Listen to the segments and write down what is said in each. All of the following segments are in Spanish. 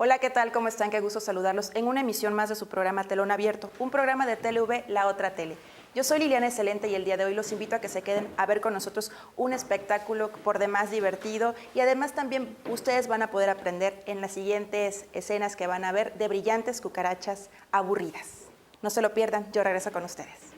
Hola, ¿qué tal? ¿Cómo están? Qué gusto saludarlos en una emisión más de su programa Telón Abierto, un programa de TLV, La Otra Tele. Yo soy Liliana Excelente y el día de hoy los invito a que se queden a ver con nosotros un espectáculo por demás divertido y además también ustedes van a poder aprender en las siguientes escenas que van a ver de brillantes cucarachas aburridas. No se lo pierdan, yo regreso con ustedes.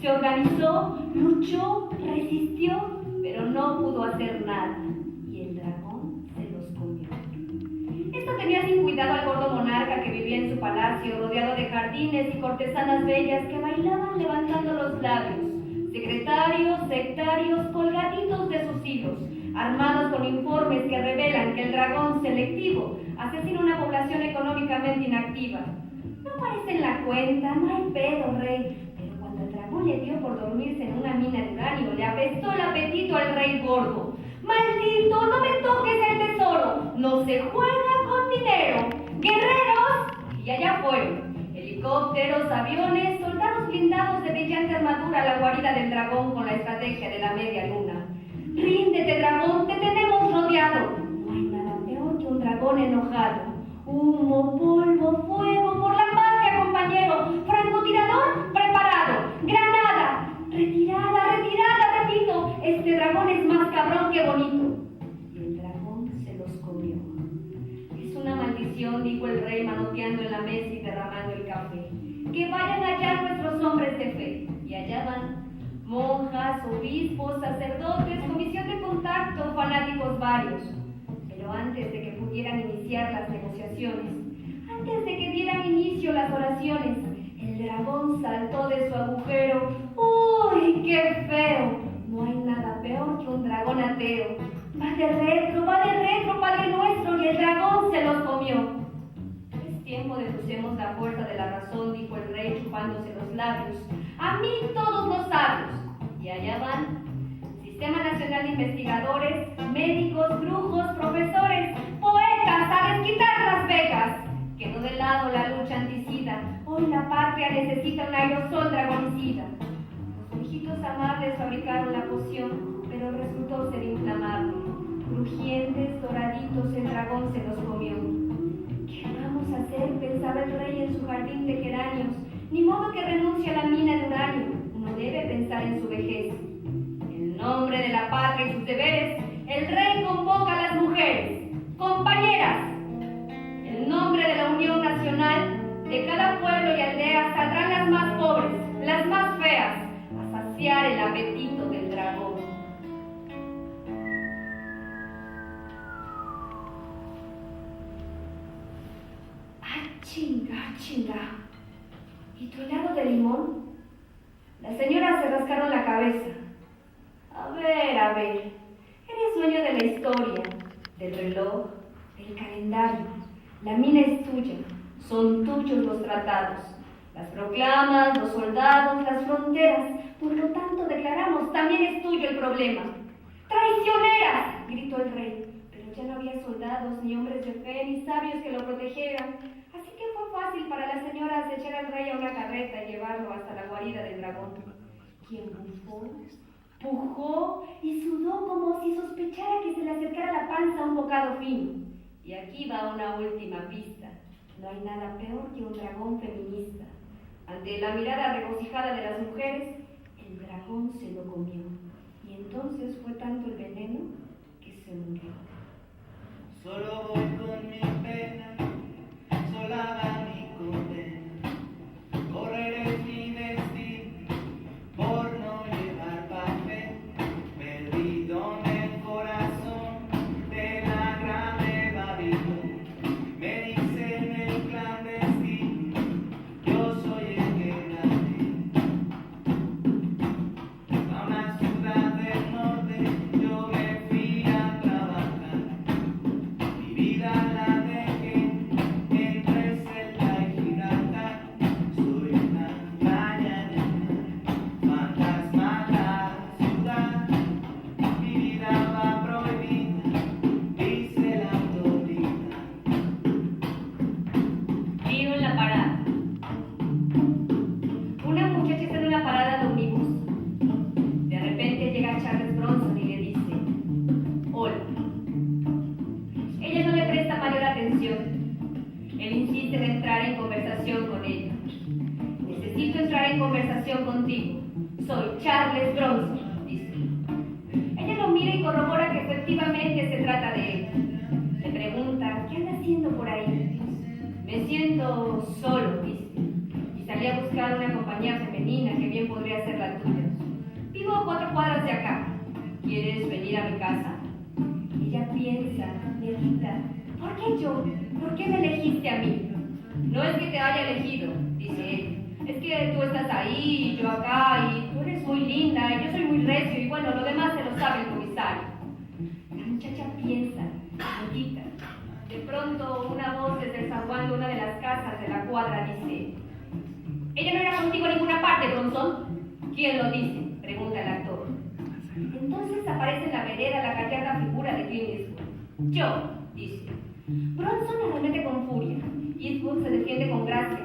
Se organizó, luchó, resistió, pero no pudo hacer nada. Y el dragón se los comió. Esto tenía sin cuidado al gordo monarca que vivía en su palacio, rodeado de jardines y cortesanas bellas que bailaban levantando los labios. Secretarios, sectarios, colgaditos de sus hilos, armados con informes que revelan que el dragón selectivo asesina una población económicamente inactiva. No aparece en la cuenta, no hay pedo, rey. El dragón le dio por dormirse en una mina de uranio, le apestó el apetito al rey gordo. ¡Maldito, no me toques el tesoro! ¡No se juega con dinero! ¡Guerreros! Y allá fueron. Helicópteros, aviones, soldados blindados de brillante armadura a la guarida del dragón con la estrategia de la media luna. ¡Ríndete, dragón! ¡Te tenemos rodeado! No hay nada peor que un dragón enojado. Humo, polvo, fuego, por la patria, compañero. Francotirador, preparado. Granada. Retirada, retirada, repito. Este dragón es más cabrón que bonito. Y el dragón se los comió. Es una maldición, dijo el rey manoteando en la mesa y derramando el café. Que vayan allá nuestros hombres de fe. Y allá van. Monjas, obispos, sacerdotes, comisión de contacto, fanáticos varios. Pero antes de que pudieran iniciar las negociaciones, antes de que dieran inicio las oraciones, el dragón saltó de su agujero. ¡Uy, qué feo! No hay nada peor que un dragón ateo. Va de retro, Padre nuestro, y el dragón se los comió. Es tiempo de que usemos la fuerza de la razón, dijo el rey chupándose los labios. A mí todos los sabios. Y allá van. Sistema Nacional de Investigadores, médicos, brujos, profesores, poetas, a desquitar las becas. Quedó de lado la lucha anticida. Hoy la patria necesita un aerosol dragonicida. Los viejitos amables fabricaron la poción, pero resultó ser inflamable. Crujientes, doraditos, el dragón se los comió. ¿Qué vamos a hacer?, pensaba el rey en su jardín de geranios. Ni modo que renuncie a la mina de uranio. Uno debe pensar en su vejez. En nombre de la patria y sus deberes, el rey convoca a las mujeres. Compañeras, en nombre de la Unión Nacional, de cada pueblo y aldea saldrán las más pobres, las más feas, a saciar el apetito del dragón. Chinga, chinga. ¿Y tu helado de limón? Las señoras se rascaron la cabeza. A ver. Eres dueño de la historia, del reloj, del calendario. La mina es tuya. Son tuyos los tratados, las proclamas, los soldados, las fronteras. Por lo tanto, declaramos, también es tuyo el problema. ¡Traicioneras!, gritó el rey. Pero ya no había soldados, ni hombres de fe, ni sabios que lo protegieran. Así que fue fácil para las señoras echar al rey a una carreta y llevarlo hasta la guarida del dragón, quien bufó, pujó y sudó como si sospechara que se le acercara a la panza un bocado fino. Y aquí va una última pista. No hay nada peor que un dragón feminista. Ante la mirada regocijada de las mujeres, el dragón se lo comió. Y entonces fue tanto el veneno que se murió. Solo voy con mi pena, sola va mi condena. Correré mi destino por no llevar papel, perdido en el corazón de la grande Babilón. Me dicen el clandestino, yo soy el que nací. A una ciudad del norte yo me fui a trabajar. Mi vida la dejé entre Celta y Gibraltar. Soy una mañanera, fantasma la ciudad. Mi vida va prohibida, dice la autoridad. Vino en la parada. Una muchacha está en una parada de ómnibus. De repente llega Charles Bronson y le dice: hola. Ella no le presta mayor atención. Él insiste en entrar en conversación con ella. Necesito entrar en conversación contigo. Soy Charles Bronson, dice. Ella lo mira y corrobora que efectivamente se trata de él. Le pregunta: ¿qué anda haciendo por ahí? Me siento solo, dice. Y salí a buscar una compañía femenina que bien podría ser la tuya. Vivo a 4 cuadras de acá. ¿Quieres venir a mi casa? Ella piensa, medita. ¿Por qué yo? ¿Por qué me elegiste a mí? No es que te haya elegido, dice él. Es que tú estás ahí y yo acá y tú eres muy linda y yo soy muy recio y bueno, lo demás se lo sabe el comisario. La muchacha piensa, medita. De pronto una voz desde el zaguán de una de las casas de la cuadra dice: ella no irá contigo a ninguna parte, Bronson. ¿Quién lo dice?, pregunta el actor. Entonces aparece en la vereda la gallarda figura de Clint Eastwood. Yo, dice. Bronson arremete con furia. Eastwood se defiende con gracia.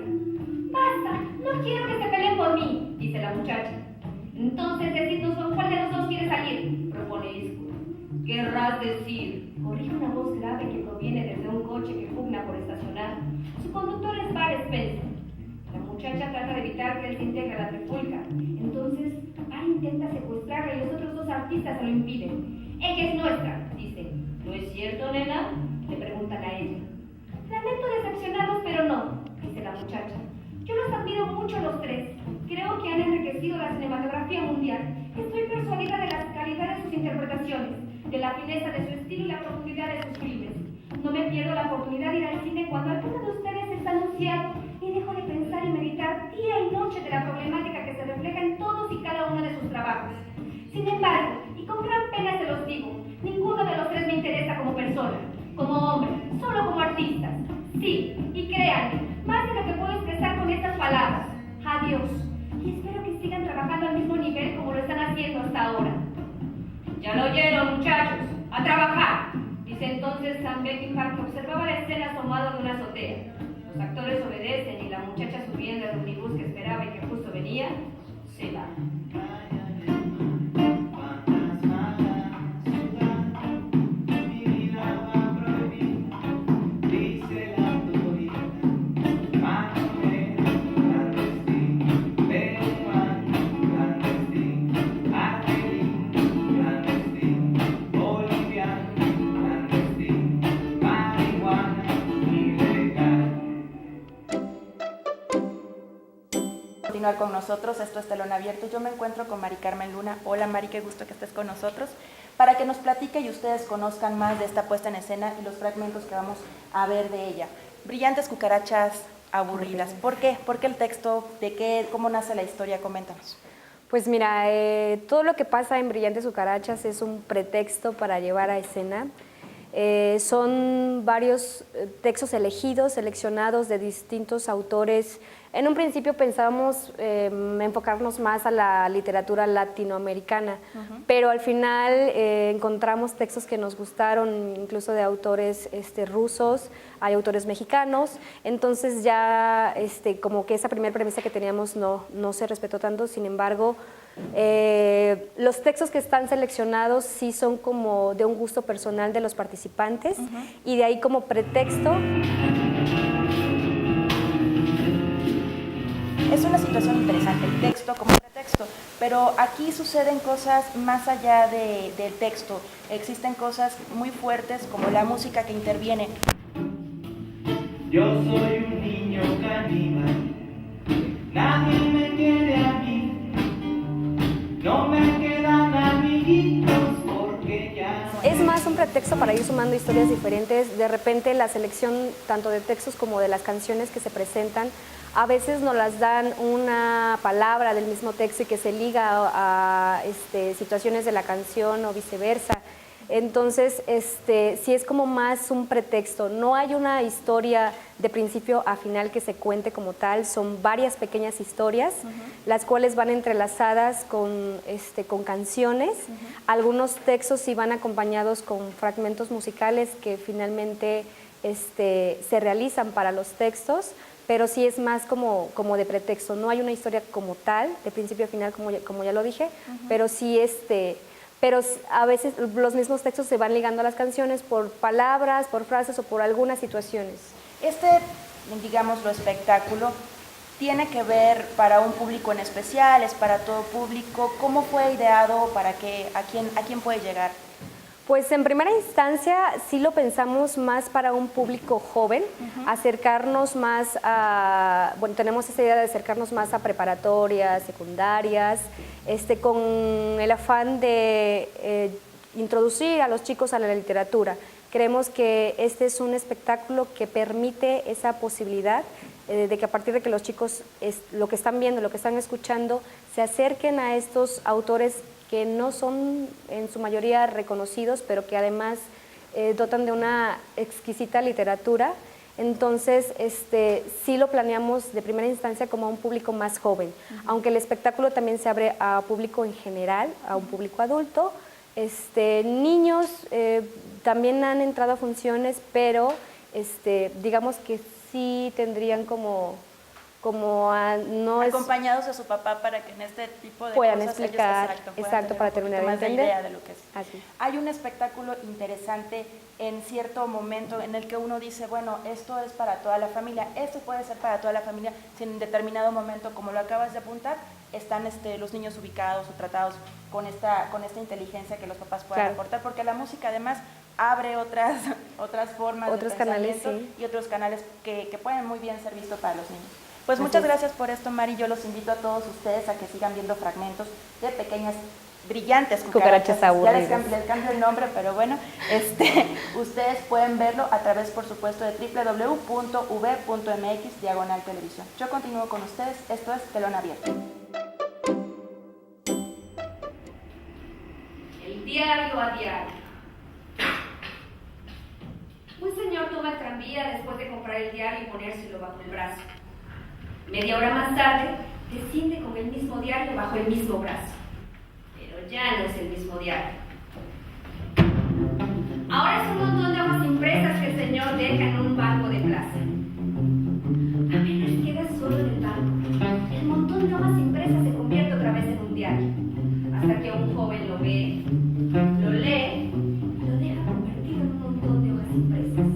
Basta, no quiero que se peleen por mí, dice la muchacha. Entonces decidnos con cuál de los dos quiere salir, propone Eastwood. Querrás decir, corrige una voz grave que proviene desde un coche que pugna por estacionar. Su conductor es Bar Spencer. La muchacha trata de evitar que él se integre a la trifulca. Entonces, Bar intenta secuestrarla y los otros 2 artistas se lo impiden. Ella es nuestra, dice. ¿No es cierto, nena?, le preguntan a ella. Lamento decepcionarlos, pero no, dice la muchacha. Yo los admiro mucho a los 3. Creo que han enriquecido la cinematografía mundial. Estoy persuadida de la calidad de sus interpretaciones, de la fineza de su estilo y la profundidad de sus filmes. No me pierdo la oportunidad de ir al cine cuando alguno de ustedes está anunciado y dejo de pensar y meditar día y noche de la problemática que se refleja en todos y cada uno de sus trabajos. Sin embargo, y con gran pena se los digo, ninguno de los 3 me interesa como persona, como hombre, solo como artistas. Sí, y créanme, más de lo que puedo expresar con estas palabras. Adiós. Y espero que sigan trabajando al mismo nivel como lo están haciendo hasta ahora. Ya lo oyeron, muchachos. ¡A trabajar! Dice entonces Sam Beckingham, que observaba la escena asomado de una azotea. Los actores obedecen y la muchacha subiendo al ómnibus que esperaba y que justo venía, se va. Marihuana. continuar con nosotros. Esto es Telón Abierto. Yo me encuentro con Mari Carmen Luna. Hola Mari, qué gusto que estés con nosotros. Para que nos platique y ustedes conozcan más de esta puesta en escena y los fragmentos que vamos a ver de ella. Brillantes cucarachas aburridas. ¿Por qué? ¿Por qué el texto? ¿De qué? ¿Cómo nace la historia? Coméntanos. Pues mira, todo lo que pasa en Brillantes Cucarachas es un pretexto para llevar a escena. Son varios textos elegidos, seleccionados de distintos autores. En un principio pensábamos enfocarnos más a la literatura latinoamericana, pero al final encontramos textos que nos gustaron, incluso de autores rusos, hay autores mexicanos, entonces ya como que esa primera premisa que teníamos no se respetó tanto, sin embargo, los textos que están seleccionados sí son como de un gusto personal de los participantes y de ahí como pretexto. Es una situación interesante, el texto como pretexto, pero aquí suceden cosas más allá del texto. Existen cosas muy fuertes como la música que interviene. Yo soy un niño caníbal, nadie me quiere a mí, no me quedan amiguitos porque ya... Es más un pretexto para ir sumando historias diferentes. De repente la selección tanto de textos como de las canciones que se presentan, a veces nos las dan una palabra del mismo texto y que se liga a situaciones de la canción o viceversa. Entonces, sí es como más un pretexto. No hay una historia de principio a final que se cuente como tal. Son varias pequeñas historias, las cuales van entrelazadas con canciones. Algunos textos sí van acompañados con fragmentos musicales que finalmente se realizan para los textos, pero sí es más como de pretexto. No hay una historia como tal, de principio a final, como ya lo dije, pero sí pero a veces los mismos textos se van ligando a las canciones por palabras, por frases o por algunas situaciones. Digámoslo, espectáculo, tiene que ver para un público en especial, es para todo público. ¿Cómo fue ideado? ¿Para qué? ¿A quién puede llegar? Pues en primera instancia sí lo pensamos más para un público joven, acercarnos más tenemos esa idea de acercarnos más a preparatorias, secundarias, con el afán de introducir a los chicos a la literatura. Creemos que este es un espectáculo que permite esa posibilidad de que a partir de que los chicos lo que están viendo, lo que están escuchando, se acerquen a estos autores que no son en su mayoría reconocidos, pero que además dotan de una exquisita literatura. Entonces, sí lo planeamos de primera instancia como a un público más joven, aunque el espectáculo también se abre a público en general, a un público adulto. Niños también han entrado a funciones, pero digamos que sí tendrían acompañados de su papá para que en este tipo de puedan cosas explicar, ellos, para terminar de entender. Idea de lo que es. Así. Hay un espectáculo interesante en cierto momento en el que uno dice, bueno, esto es para toda la familia, esto puede ser para toda la familia, si en determinado momento, como lo acabas de apuntar, están los niños ubicados o tratados con esta inteligencia que los papás puedan aportar, porque la música además abre otras formas otros de canales, pensamiento y otros canales que pueden muy bien ser vistos para los niños. Pues Así muchas es. gracias por esto, Mari. Yo los invito a todos ustedes a que sigan viendo fragmentos de pequeñas, brillantes cucarachas aburridas. Ya les cambio el nombre, pero bueno, ustedes pueden verlo a través, por supuesto, de www.v.mx/televisión. Yo continúo con ustedes. Esto es Telón Abierto. El diario a diario. Un señor toma el tranvía después de comprar el diario y ponérselo bajo el brazo. Media hora más tarde, desciende con el mismo diario bajo el mismo brazo. Pero ya no es el mismo diario. Ahora es un montón de hojas impresas que el señor deja en un banco de plaza. Apenas queda solo en el banco. El montón de hojas impresas se convierte otra vez en un diario. Hasta que un joven lo ve, lo lee y lo deja convertido en un montón de hojas impresas.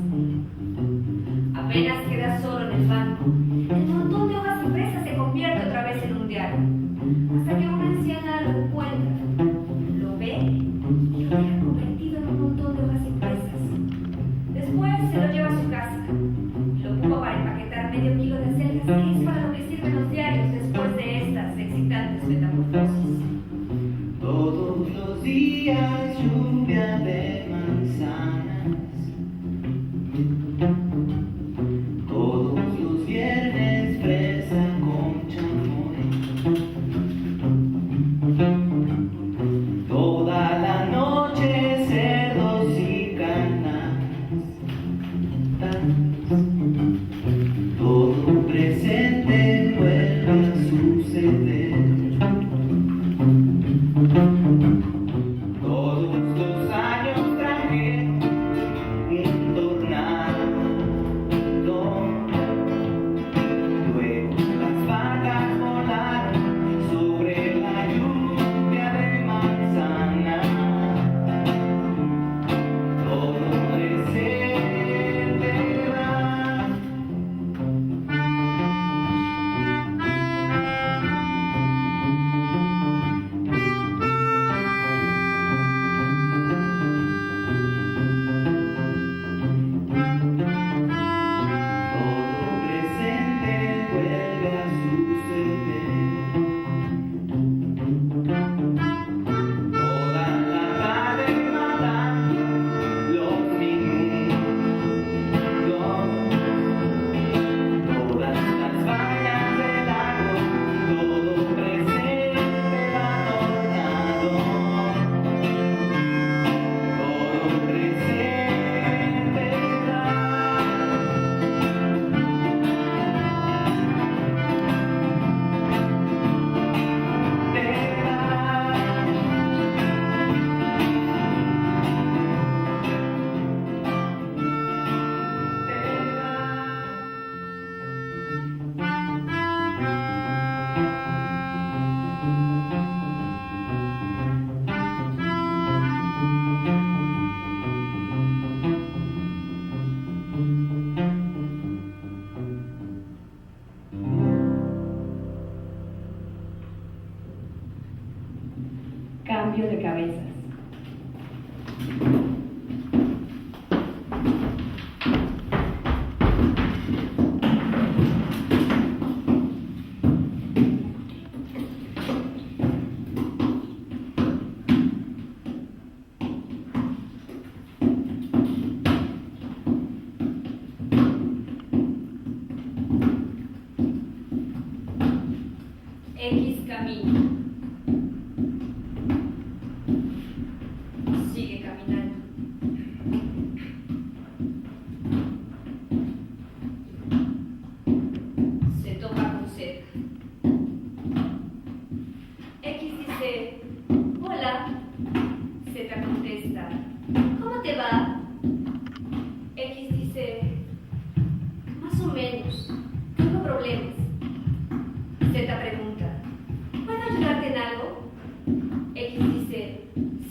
Apenas queda solo en el banco. El montón de hojas impresas se convierte otra vez en un diario. Hasta que una anciana lo encuentra, lo ve y lo deja convertido en un montón de hojas impresas. cabezas. X camina. Sigue caminando. Se topa con Z. X dice, hola. Z contesta, ¿cómo te va? X dice, más o menos, tengo problemas. Z pregunta, ¿puedo ayudarte en algo? X dice,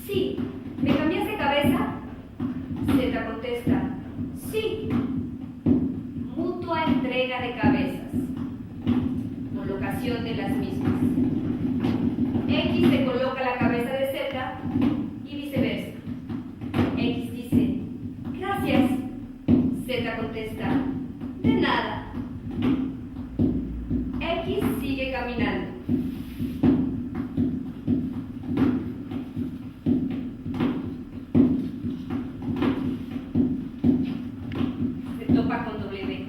sí. ¿Me cambias de cabeza? Z contesta, sí. Mutua entrega de cabezas. Colocación de las mismas. X se coloca la cabeza de Z y viceversa. X dice, gracias. Z contesta, de nada. X sigue caminando. Se topa con W.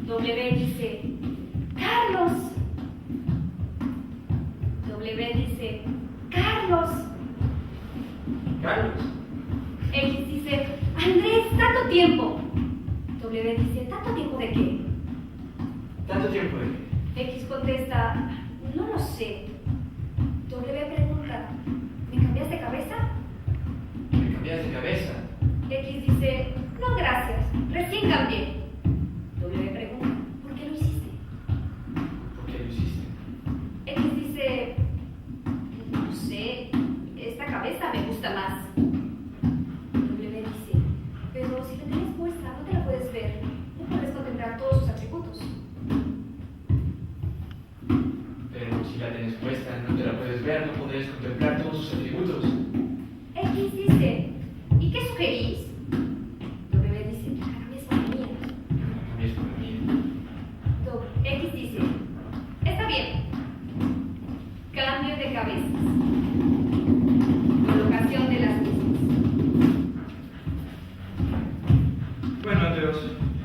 W dice, Carlos. W dice, Carlos. Carlos. X dice, Andrés, tanto tiempo. W dice, ¿tanto tiempo de qué? ¿Tanto tiempo de qué? X contesta, no lo sé. W pregunta, ¿me cambias de cabeza? ¿Me cambias de cabeza? X dice, no gracias, recién cambié. W pregunta, ¿por qué lo hiciste? ¿Por qué lo hiciste? X dice, no sé, esta cabeza me gusta más. W dice, pero si la tienes puesta, no te la puedes ver, no puedes contemplar todos sus atributos. Pero si la tienes puesta, no te la puedes ver, no podrás contemplar todos sus atributos. X dice, ¿y qué sugerís? W dice, la cambies por la mía. No la cambies por la mía. X dice, está bien. Cambio de cabezas. Colocación de las mismas. Bueno,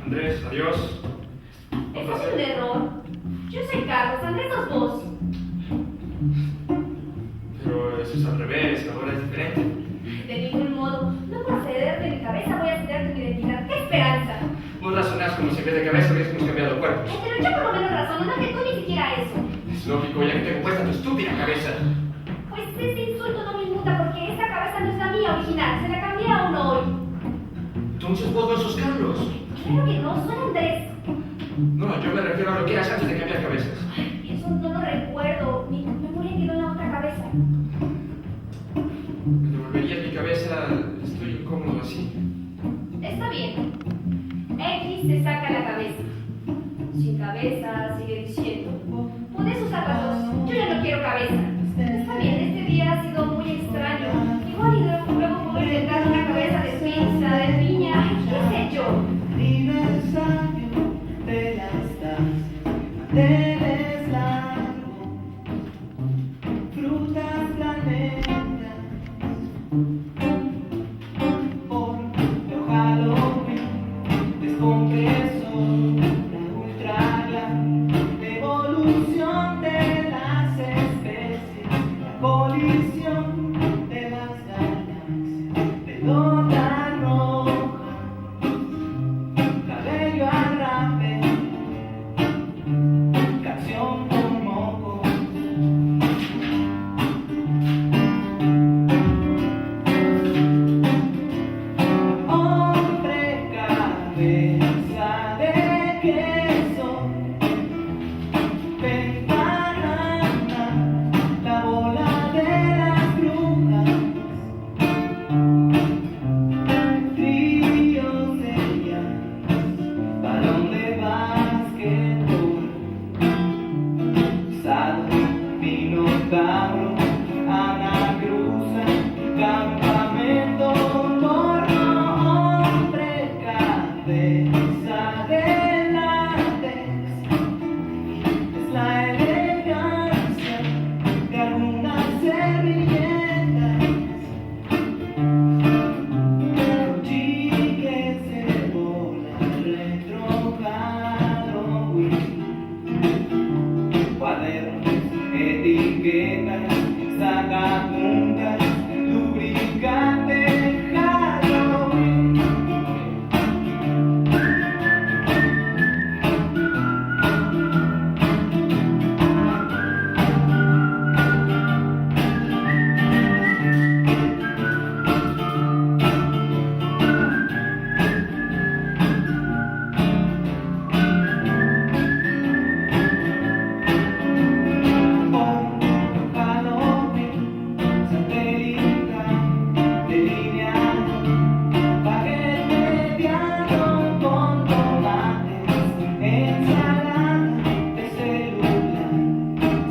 Andrés, adiós. Eso es un error. Yo soy Carlos, Andrés sos vos. Pero eso es al revés, ahora es diferente. De ningún modo, no por cederte mi cabeza voy a cederte mi identidad. ¡Qué esperanza! Vos razonás como si en vez de cabeza hubiésemos cambiado cuerpos. Pero yo por lo menos razono, no que tú ni siquiera eso. Es lógico, ya que tengo puesta tu estúpida cabeza. Pues ese insulto no me inmuta porque esa cabeza no es la mía original, se la cambié a uno hoy. Entonces vos no sos Carlos. Claro que no, soy Andrés. No, yo me refiero a lo que eras antes de cambiar cabezas. Eso no lo recuerdo, mi memoria quedó en la otra cabeza. Me devolverías mi cabeza, estoy incómodo así. Está bien. X se saca la cabeza. Sin cabeza, sigue diciendo. Puedes usar las dos. Yo ya no quiero cabeza. Está bien, este día ha sido muy extraño. Igual y luego puedo inventar una cabeza de pizza, de piña, qué sé yo. Aniversario de las damas, manteles largo, frutas planetas, por Halloween, descompreso, la ultra glam, evolución de las especies, la colisión de las galaxias, pelota roja. Cabello arrape, canción con moco. campamento porno, hombre, cabeza de látex. Es la elegancia de algunas servilletas, chicles de bola, retro Halloween, cuadernos, etiquetas, sacapuntas, lubricante Halloween. Halloween, satélite, delineado, paquete mediano con tomates, ensalada de celular,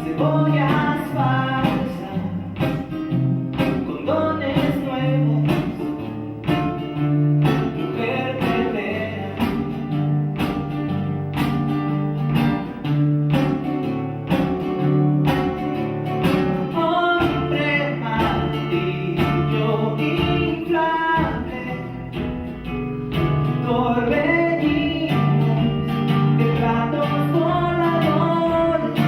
cebollas falsas, condones nuevos, mujer tetera. Hombre martillo inflable, torbellinos de platos voladores,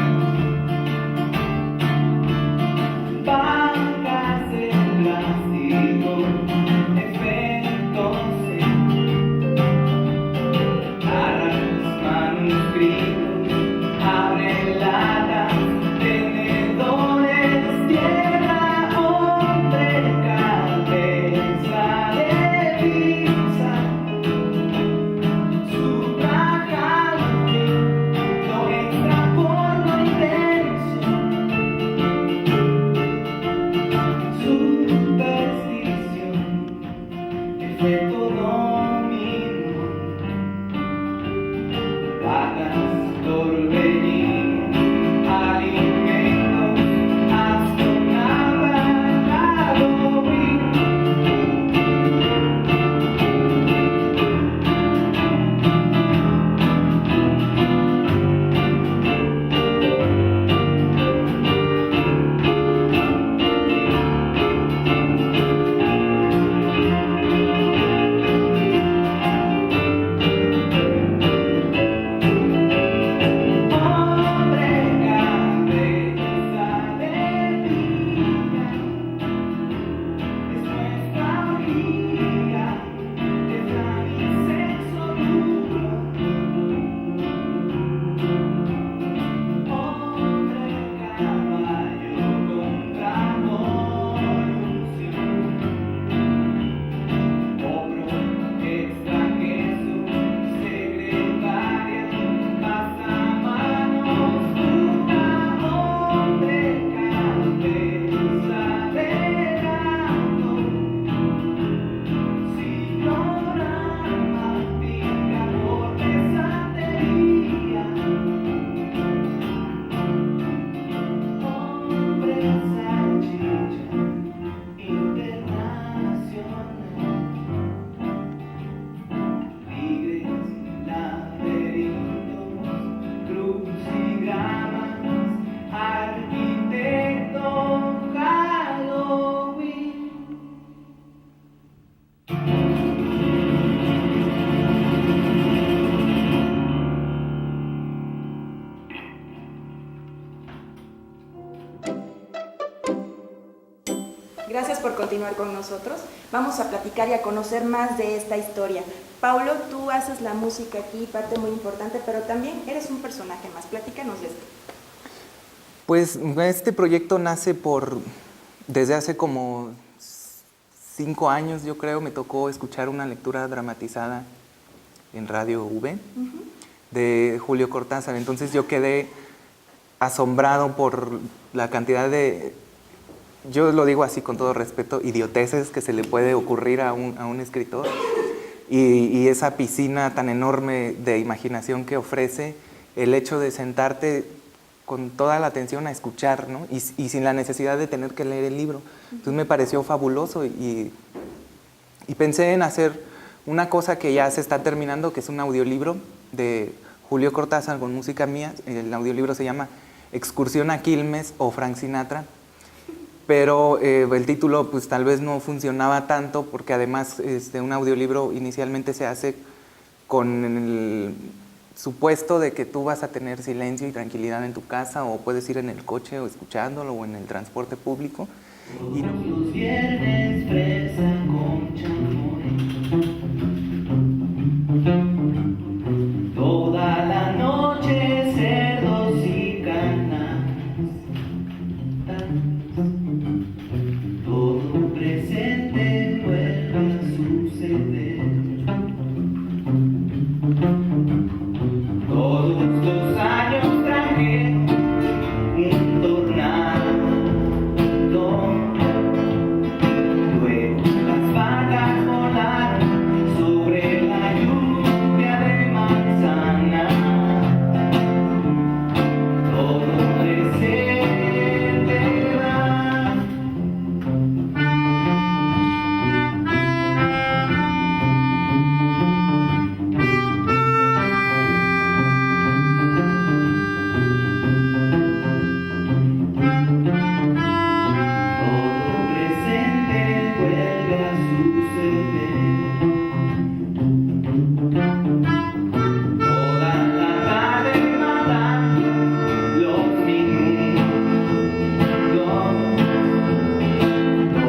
bancas de plástico, efectos arras, manuscritos, abre latas, tenedores, tierra, hombre, cabeza de pizza, subraja lo extra por lo intenso, superstición, efecto dominó, ratas, torbellinos, alimentos, astronauta, Halloween. Hombre, cabeza de pilla, es nuestra orilla, es la mi sexo duro. Hombre, caballo contra evolución, hombro, extra queso, secretaria, pasamanos, fruta, hombre, cabeza de gato, psicorama, picador de santería, hombre, salchicha, internacional. Tigres, laberintos, crucigramas, arquitecto, Halloween. Gracias por continuar con nosotros. Vamos a platicar y a conocer más de esta historia. Paulo, tú haces la música aquí, parte muy importante, pero también eres un personaje más. Platícanos de esto. Pues este proyecto nace desde hace como 5 años, yo creo, me tocó escuchar una lectura dramatizada en Radio V de Julio Cortázar. Entonces yo quedé asombrado por la cantidad de, yo lo digo así con todo respeto, idioteces que se le puede ocurrir a un escritor. Y esa piscina tan enorme de imaginación que ofrece, el hecho de sentarte con toda la atención a escuchar, ¿no? Y sin la necesidad de tener que leer el libro. Entonces me pareció fabuloso y pensé en hacer una cosa que ya se está terminando, que es un audiolibro de Julio Cortázar con música mía. El audiolibro se llama Excursión a Quilmes o Frank Sinatra, pero el título pues tal vez no funcionaba tanto porque además un audiolibro inicialmente se hace con el supuesto de que tú vas a tener silencio y tranquilidad en tu casa, o puedes ir en el coche o escuchándolo o en el transporte público. Y Los viernes fresa con chamoy. Toda la noche cerdos y canastas. Todo presente vuelve a suceder. Todos los años trajeron un tornado. Luego las vacas volaron sobre la lluvia de manzana. Todo presente va. Todo presente vuelve a suceder. Toda la tarde matando los minutos.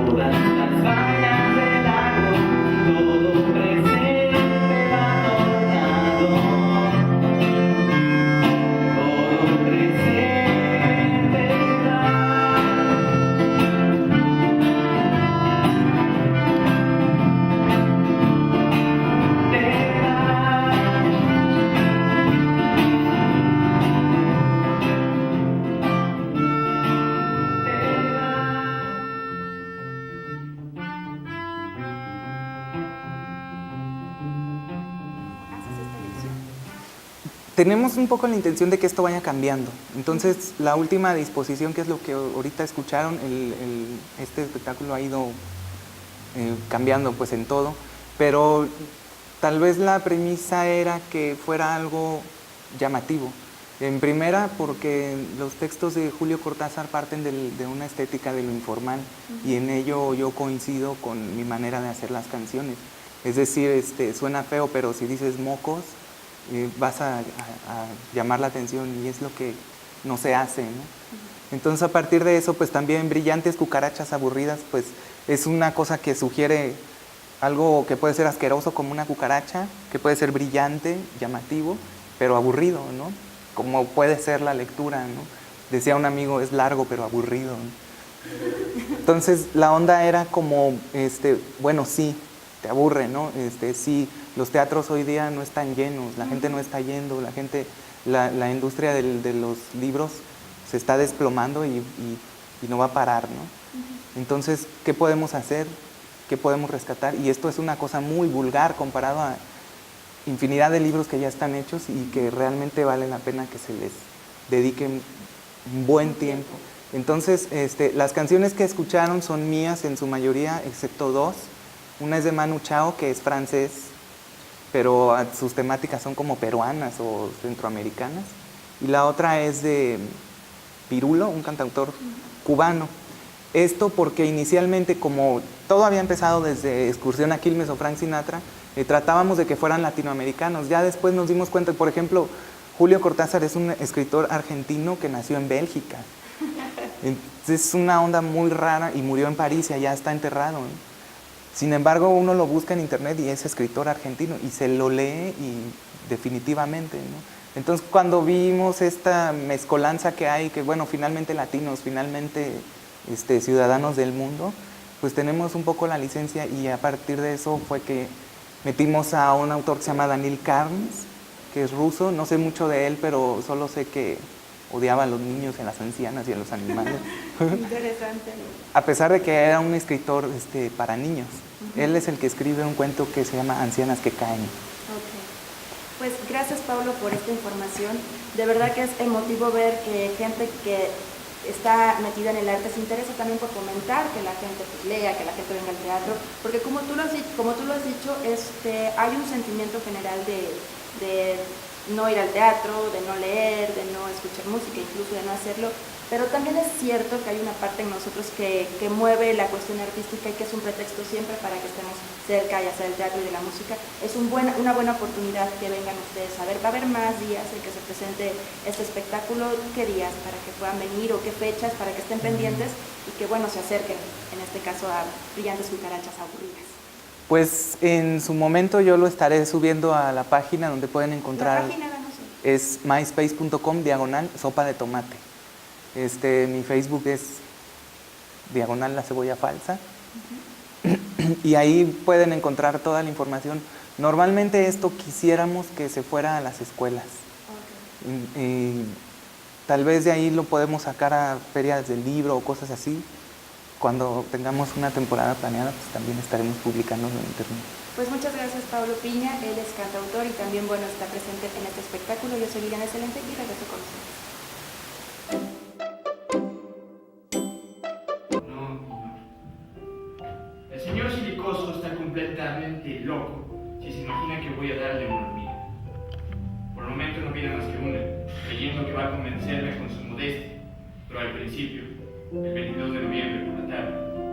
Todas las vainas del árbol, todo presente va tornado. Todo presente va. tenemos un poco la intención de que esto vaya cambiando. Entonces, la última disposición, que es lo que ahorita escucharon, este espectáculo ha ido cambiando pues en todo, pero tal vez la premisa era que fuera algo llamativo. En primera, porque los textos de Julio Cortázar parten de una estética de lo informal, y en ello yo coincido con mi manera de hacer las canciones. Es decir, suena feo, pero si dices mocos, vas a llamar la atención, y es lo que no se hace, ¿no? Entonces, a partir de eso, pues también Brillantes Cucarachas Aburridas, pues es una cosa que sugiere algo que puede ser asqueroso como una cucaracha, que puede ser brillante, llamativo, pero aburrido, ¿no? Como puede ser la lectura, ¿no? Decía un amigo, es largo pero aburrido, ¿no? Entonces la onda era como, bueno, sí, te aburre, ¿no? Sí, los teatros hoy día no están llenos, la gente no está yendo, la industria de los libros se está desplomando y no va a parar, ¿no? Entonces, ¿qué podemos hacer? ¿Qué podemos rescatar? Y esto es una cosa muy vulgar comparado a infinidad de libros que ya están hechos y que realmente vale la pena que se les dedique un buen tiempo. Entonces, las canciones que escucharon son mías en su mayoría, excepto dos. Una es de Manu Chao, que es francés, pero sus temáticas son como peruanas o centroamericanas. Y la otra es de Pirulo, un cantautor cubano. Esto porque inicialmente, como todo había empezado desde Excursión a Quilmes o Frank Sinatra, tratábamos de que fueran latinoamericanos. Ya después nos dimos cuenta, por ejemplo, Julio Cortázar es un escritor argentino que nació en Bélgica. Es una onda muy rara y murió en París y allá está enterrado, ¿no? Sin embargo, uno lo busca en internet y es escritor argentino y se lo lee y definitivamente, ¿no? Entonces, cuando vimos esta mezcolanza que hay, que bueno, finalmente latinos, finalmente ciudadanos del mundo, pues tenemos un poco la licencia, y a partir de eso fue que metimos a un autor que se llama Daniel Carnes, que es ruso. No sé mucho de él, pero solo sé que odiaba a los niños, a las ancianas y a los animales. Interesante. A pesar de que era un escritor para niños. Él es el que escribe un cuento que se llama Ancianas que caen. Okay. Pues gracias, Pablo, por esta información. De verdad que es emotivo ver que gente que está metida en el arte se interesa también por fomentar que la gente pues, lea, que la gente venga al teatro, porque como tú lo has dicho, hay un sentimiento general de no ir al teatro, de no leer, de no escuchar música, incluso de no hacerlo, pero también es cierto que hay una parte en nosotros que mueve la cuestión artística y que es un pretexto siempre para que estemos cerca, ya sea del teatro y de la música. Es una buena oportunidad que vengan ustedes a ver. Va a haber más días en que se presente este espectáculo. ¿Qué días para que puedan venir o qué fechas para que estén pendientes y que, bueno, se acerquen, en este caso, a Brillantes Cucarachas Aburridas? Pues en su momento yo lo estaré subiendo a la página donde pueden encontrar. La página, danos. Es myspace.com/sopa de tomate. Mi Facebook es /la cebolla falsa. Y ahí pueden encontrar toda la información. Normalmente esto quisiéramos que se fuera a las escuelas. Y tal vez de ahí lo podemos sacar a ferias del libro o cosas así. Cuando tengamos una temporada planeada, pues también estaremos publicándolo en internet. Pues muchas gracias, Pablo Piña. Él es cantautor y también, bueno, está presente en este espectáculo. Yo soy Liliana Excelente y regreso con ustedes. El señor Silicoso está completamente loco si se imagina que voy a darle una hormiga. Por el momento no pide más que una, creyendo que va a convencerme con su modestia, pero al principio, el 22 de noviembre por la tarde,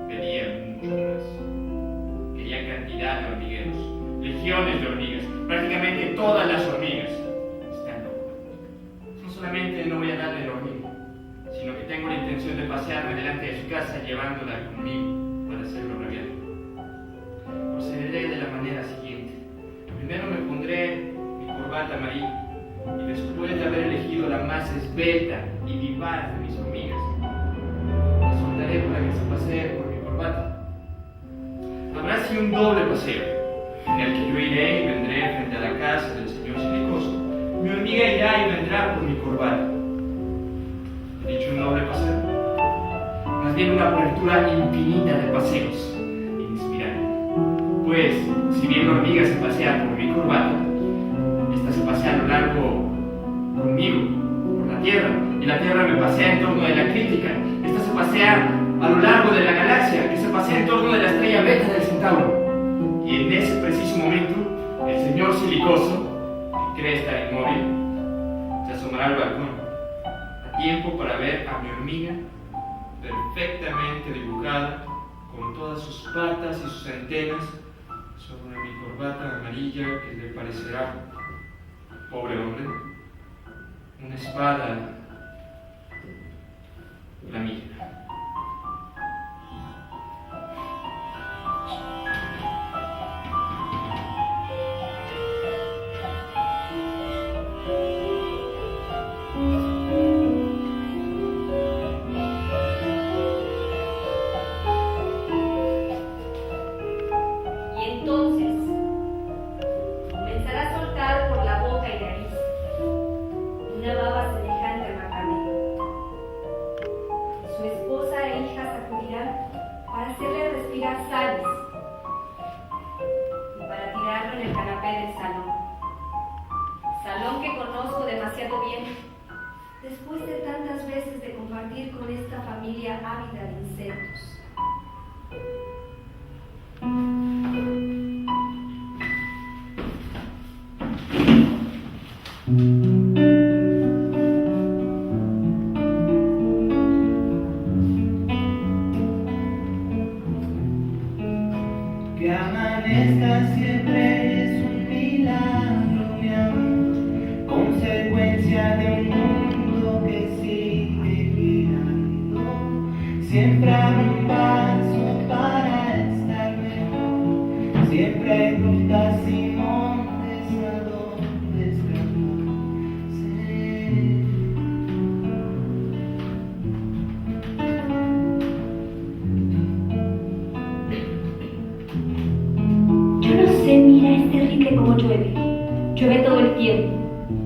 pedía mucho más. Quería cantidad de hormigueros, legiones de hormigas, prácticamente todas las hormigas. Están locos. No solamente no voy a darle la hormiga, sino que tengo la intención de pasearme delante de su casa llevándola conmigo para hacerlo rabiar. Procederé de la manera siguiente. Primero me pondré mi corbata amarilla y después de haber elegido la más esbelta y vivaz de mis hormigas, la soltaré para que se pasee por mi corbata. Habrá así un doble paseo, en el que yo iré y vendré frente a la casa del señor Silicoso. Mi hormiga irá y vendrá por mi corbata. ¿He dicho un doble paseo? Más bien una apertura infinita de paseos inspirada. Pues, si bien la hormiga se pasea por mi corbata, esta se pasea a lo largo conmigo, por la Tierra, y la Tierra me pasea en torno de la eclíptica. Esta se pasea a lo largo de la galaxia, que se pasea en torno de la estrella Beta del Centauro. Y en ese preciso momento, el señor Silicoso, que cree estar inmóvil, se asomará al balcón, a tiempo para ver a mi hormiga perfectamente dibujada, con todas sus patas y sus antenas, sobre mi corbata amarilla que le parecerá, pobre hombre, una espada flamígera. Después de tantas veces de compartir con esta familia ávida de insectos. Que amanezca siempre es un milagro, mi amor, consecuencia de un mundo que sigue girando. Siempre hay un paso para estar mejor, siempre hay rutas y montes a donde Mira es terrible como llueve. Llueve todo el tiempo.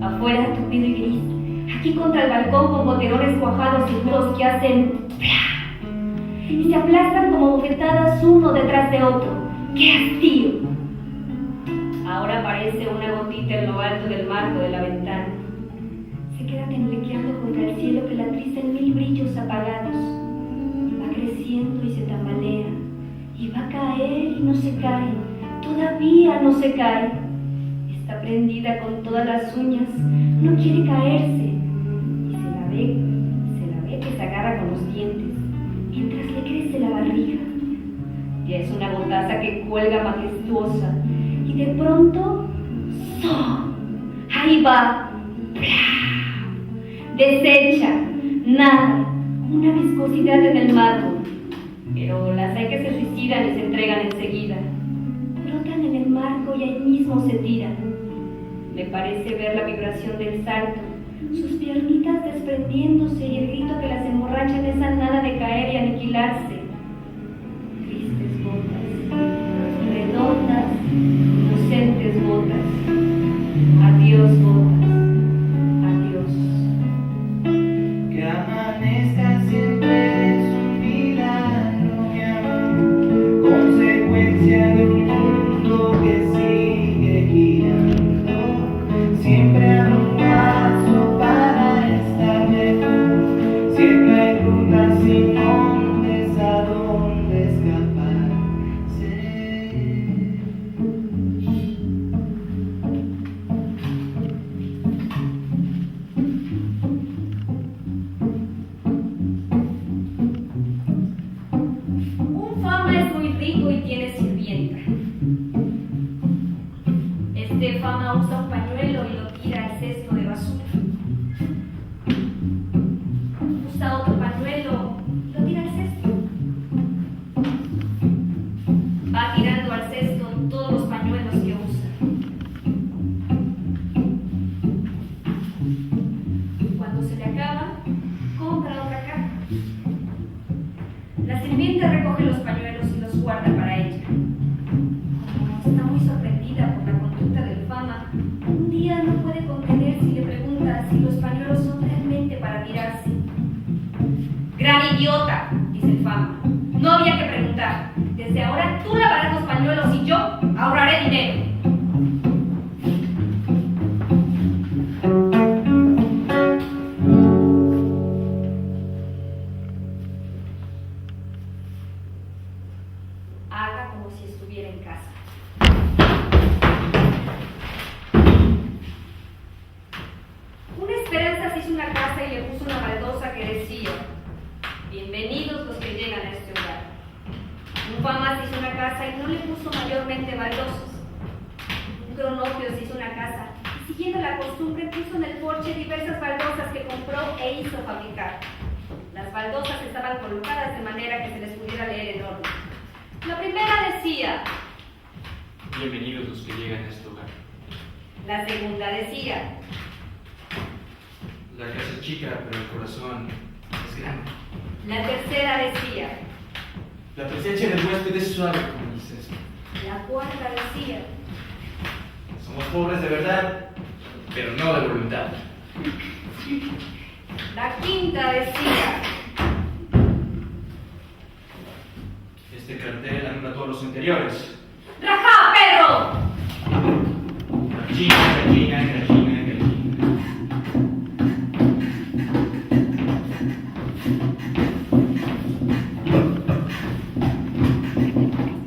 Afuera, tupido y gris. Aquí contra el balcón con goterones cuajados y duros que hacen ¡plá! Y se aplastan como bofetadas uno detrás de otro. ¡Qué hastío! Ahora parece una gotita en lo alto del marco de la ventana. Se queda temblequeando contra el cielo que la atrizan 1000 brillos apagados. Va creciendo y se tambalea. Y va a caer y no se cae. Todavía no se cae. Está prendida con todas las uñas. No quiere caerse. Y se la ve que se agarra con los dientes, mientras le crece la barriga. Ya es una botaza que cuelga majestuosa. Y de pronto, ¡so! Ahí va. Deshecha. Nada. Una viscosidad en el mármol. Pero las hay que se suicidan y se entregan enseguida. Brotan en el marco y ahí mismo se tiran. Me parece ver la vibración del salto, sus piernitas desprendiéndose y el grito que las emborracha en esa nada de caer y aniquilarse. Tristes gotas, redondas, inocentes gotas. Adiós, gotas. Adiós. Que amanezca siempre es un milagro, mi amor, consecuencia de un mundo que sigue girando. Siempre habrá un paso para estar mejor, siempre hay rutas y montes a donde escaparse. Un Fama es muy rico y tiene sirvienta. Este Fama usa un pañuelo y lo tira al cesto de basura. Usa otro pañuelo y lo tira al cesto. Va tirando al cesto todos los pañuelos que usa. Cuando se le acaba, compra otra caja. La sirvienta recoge los pañuelos y los guarda para ella. Como está muy sorprendida por la conducta del Fama, un día no puede contenerse y le pregunta si los pañuelos son realmente para tirarse. ¡Gran idiota!, dice el Fama. No había que preguntar. Desde ahora tú lavarás los pañuelos y yo ahorraré dinero. Haga como si estuviera en casa. Una Esperanza se hizo una casa y le puso una baldosa que decía: bienvenidos los que llegan a este hogar. Un Fama se hizo una casa y no le puso mayormente baldosas. Un Cronopio se hizo una casa y, siguiendo la costumbre, puso en el porche diversas baldosas que compró e hizo fabricar. Las baldosas estaban colocadas de manera que se les pudiera leer en orden. La primera decía: Bienvenidos los que llegan a este hogar. la segunda decía: La casa es chica, pero el corazón es grande. la tercera decía: La presencia del huésped es suave como el césped. la cuarta decía: Somos pobres de verdad, pero no de voluntad. la quinta decía: Este cartel anula todos los anteriores. ¡rajá, perro! Gallina, gallina, gallina, gallina.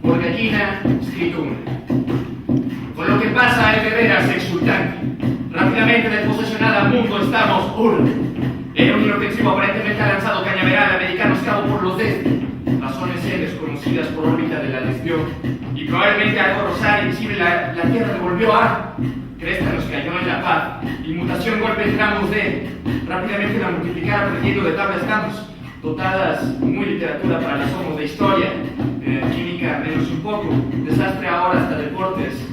Por gallina, escrito una. Con lo que pasa es de veras exultante. Rápidamente desposesionada al mundo estamos urna. Era un inofensivo aparentemente ha lanzado cañaveral americano escavo por los desde. Razones desconocidas por órbita de la desvió. Y probablemente algo rosar invisible la tierra devolvió a. Cresta nos cayó en la paz. Inmutación golpe entramos de. Rápidamente la multiplicar aprendiendo de tabla estamos. Dotadas muy literatura para los homos de historia. Química menos un poco. Desastre ahora hasta deportes.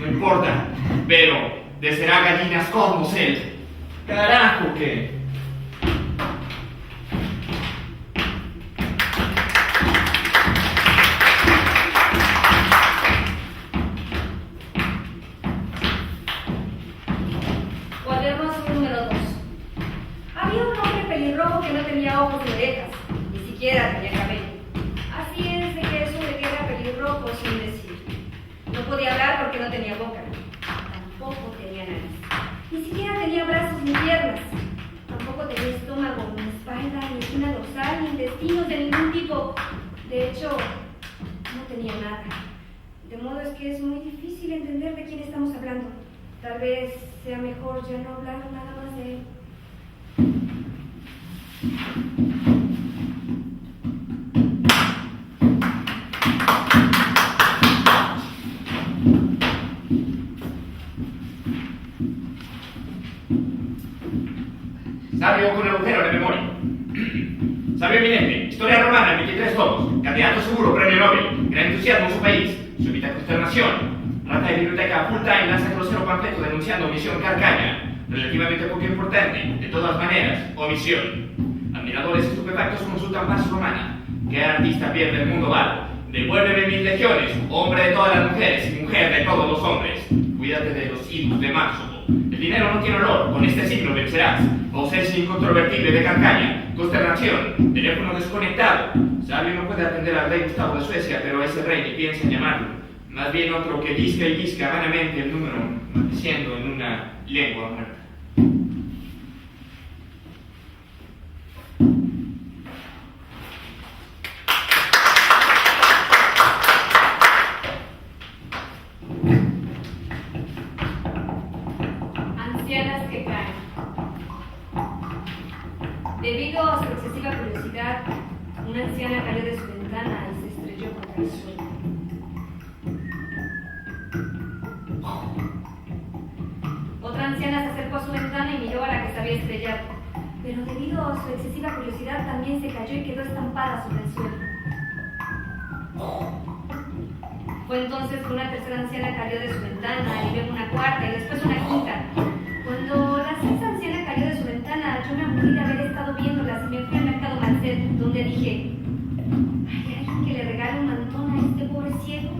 No importa. Pero de será gallinas cosmos él. Carajo que. Cuaderno azul número 2. Había un hombre pelirrojo que no tenía ojos ni orejas, ni siquiera tenía cabello. Así es de que eso de que era pelirrojo sin decir. No podía hablar porque que no tenía boca, tampoco tenía nariz, ni siquiera tenía brazos ni piernas, tampoco tenía estómago, ni espalda, ni espina dorsal, ni intestinos de ningún tipo. De hecho, no tenía nada. De modo es que es muy difícil entender de quién estamos hablando. Tal vez sea mejor ya no hablar nada más de él. Sabio con agujero de memoria. Sabio eminente, historia romana en 23 tomos, candidato seguro, premio Nobel, gran entusiasmo en su país, súbita consternación, rata de biblioteca full time lanza grosero panfleto denunciando omisión carcaña, relativamente poco importante, de todas maneras, omisión. Admiradores estupefactos consultan paz romana, ¿qué artista pierde el mundo vale? Devuélveme mis legiones, hombre de todas las mujeres y mujer de todos los hombres. Cuídate de los idus de Marzo. El dinero no tiene olor, con este signo vencerás. Ausencia incontrovertible de Carcaña, consternación, teléfono desconectado. Sabio no puede atender al rey Gustavo de Suecia, pero ese rey ni piensa en llamarlo. Más bien otro que disca y disca vanamente el número, maldiciendo en una lengua muerta. Ancianas que caen. Debido a su excesiva curiosidad, una anciana cayó de su ventana y se estrelló contra el suelo. Otra anciana se acercó a su ventana y miró a la que se había estrellado, pero debido a su excesiva curiosidad también se cayó y quedó estampada sobre el suelo. Fue entonces que una tercera anciana cayó de su ventana y luego una cuarta y después una quinta. Cuando la sexta anciana cayó de su ventana, yo me aburrí de haber estado viéndolas y me fui al mercado Marcet, donde dije, ¿hay alguien que le regale un mantón a este pobre ciego?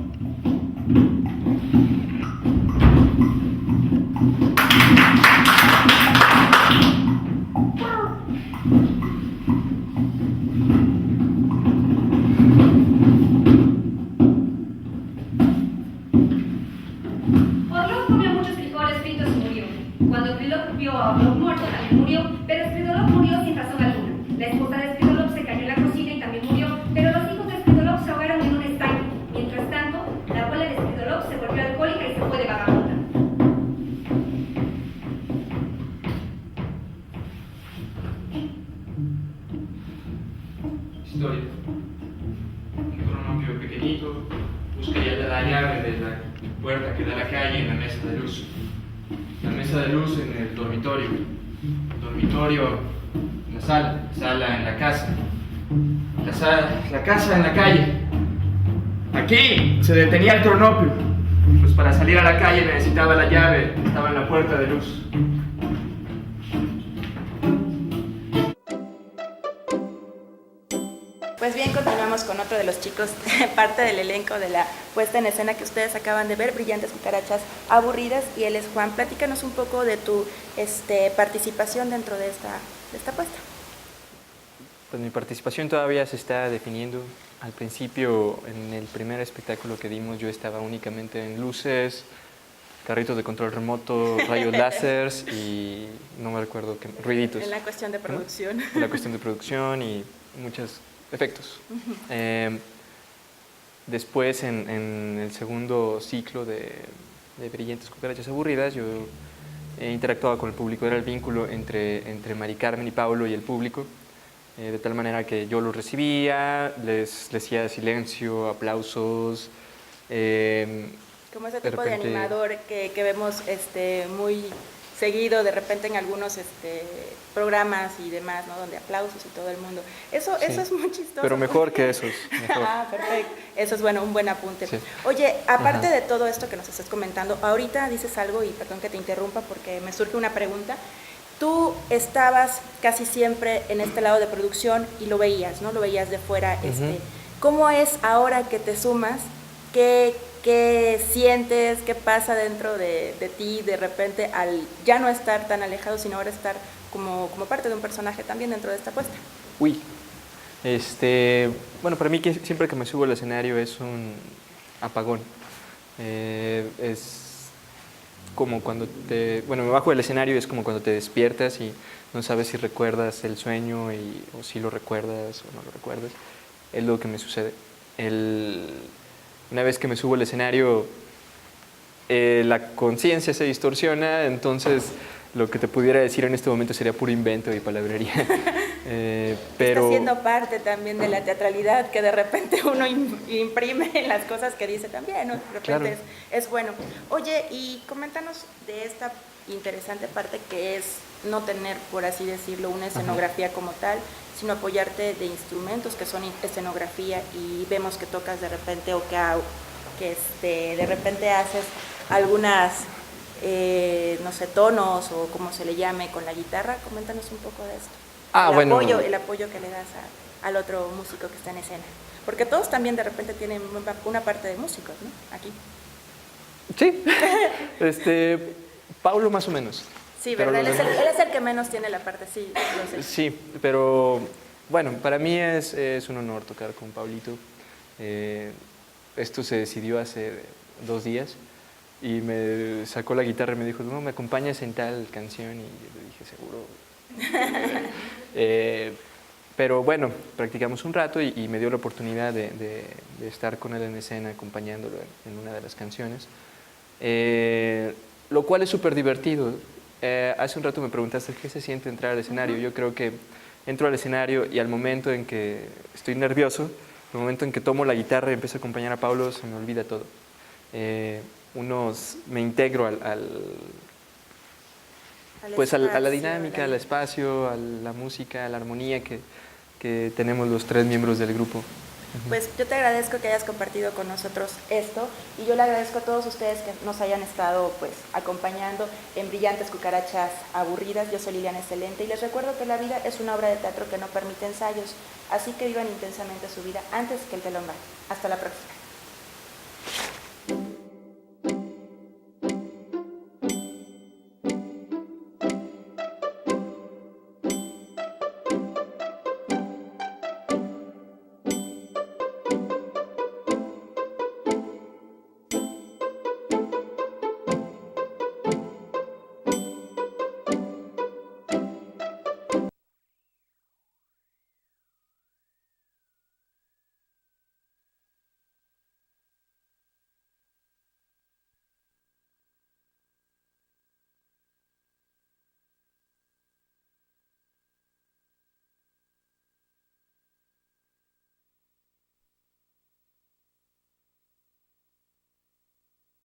Orlov comió muchos frijoles fritos y murió. Cuando Krylov vio a Orlov muerto también murió, pero Spridolov murió sin razón alguna. La esposa de Spridolov se cayó en la cocina y también murió, pero los hijos de Spridolov se ahogaron en un estanque. Mientras tanto, la abuela de Spridolov se volvió alcohólica y se fue de vagabunda. Historia. Un cronopio pequeñito busca ya la llave de la puerta que da a la calle en la mesa de luz. La mesa de luz en el dormitorio. Dormitorio en la sala en la casa. La casa en la calle. Aquí se detenía el cronopio. Pues para salir a la calle necesitaba la llave, estaba en la puerta de luz. Pues bien, continuamos con otro de los chicos, parte del elenco de la puesta en escena que ustedes acaban de ver, Brillantes Cucarachas Aburridas, y él es Juan. Platícanos un poco de tu participación dentro de esta puesta. Pues mi participación todavía se está definiendo. Al principio, en el primer espectáculo que dimos, yo estaba únicamente en luces, carritos de control remoto, rayos láseres y no me recuerdo qué, ruiditos. En la cuestión de producción. En la cuestión de producción y muchos efectos. Después, en el segundo ciclo de Brillantes Cucarachas Aburridas, yo interactuaba con el público, era el vínculo entre Mari Carmen y Pablo y el público, de tal manera que yo los recibía, les hacía silencio, aplausos. Como ese tipo de animador que vemos muy seguido de repente en algunos programas y demás, ¿no? Donde aplausos y todo el mundo. Eso es muy chistoso. Pero mejor que esos. Mejor. Ah, perfecto. Eso es un buen apunte. Sí. Oye, aparte de todo esto que nos estás comentando, ahorita dices algo y perdón que te interrumpa porque me surge una pregunta. Tú estabas casi siempre en este lado de producción y lo veías, ¿no? Lo veías de fuera. ¿Cómo es ahora que te sumas? ¿Qué sientes? ¿Qué pasa dentro de ti de repente al ya no estar tan alejado, sino ahora estar como parte de un personaje también dentro de esta puesta? Uy, bueno, para mí siempre que me subo al escenario es un apagón. Es como cuando me bajo del escenario y es como cuando te despiertas y no sabes si recuerdas el sueño o si lo recuerdas o no lo recuerdas. Es lo que me sucede. Una vez que me subo al escenario, la conciencia se distorsiona, entonces lo que te pudiera decir en este momento sería puro invento y palabrería. Pero Está siendo parte también de la teatralidad que de repente uno imprime en las cosas que dice también, ¿no? De repente Claro. es bueno. Oye, y coméntanos de esta interesante parte que es no tener, por así decirlo, una escenografía como tal, sino apoyarte de instrumentos que son escenografía, y vemos que tocas de repente o que de repente haces algunas, no sé, tonos o como se le llame con la guitarra. Coméntanos un poco de esto. El apoyo que le das al otro músico que está en escena. Porque todos también de repente tienen una parte de músicos, ¿no? Aquí. sí, Paulo más o menos. Sí, Pero ¿verdad? los Él demás- es el que menos tiene la parte, sí, lo sé. Sí, pero bueno, para mí es un honor tocar con Paulito. Esto se decidió hace 2 días y me sacó la guitarra y me dijo, no, me acompañas en tal canción, y yo le dije, seguro. Pero bueno, practicamos un rato y me dio la oportunidad de estar con él en escena acompañándolo en una de las canciones, lo cual es súper divertido. Hace un rato me preguntaste qué se siente entrar al escenario. Yo creo que entro al escenario y al momento en que estoy nervioso, el momento en que tomo la guitarra y empiezo a acompañar a Paulo, se me olvida todo. Me integro a la dinámica, al espacio, a la música, a la armonía que tenemos los 3 miembros del grupo. Pues yo te agradezco que hayas compartido con nosotros esto, y yo le agradezco a todos ustedes que nos hayan estado pues acompañando en Brillantes Cucarachas Aburridas. Yo soy Liliana Excelente y les recuerdo que la vida es una obra de teatro que no permite ensayos, así que vivan intensamente su vida antes que el telón baje. Hasta la próxima.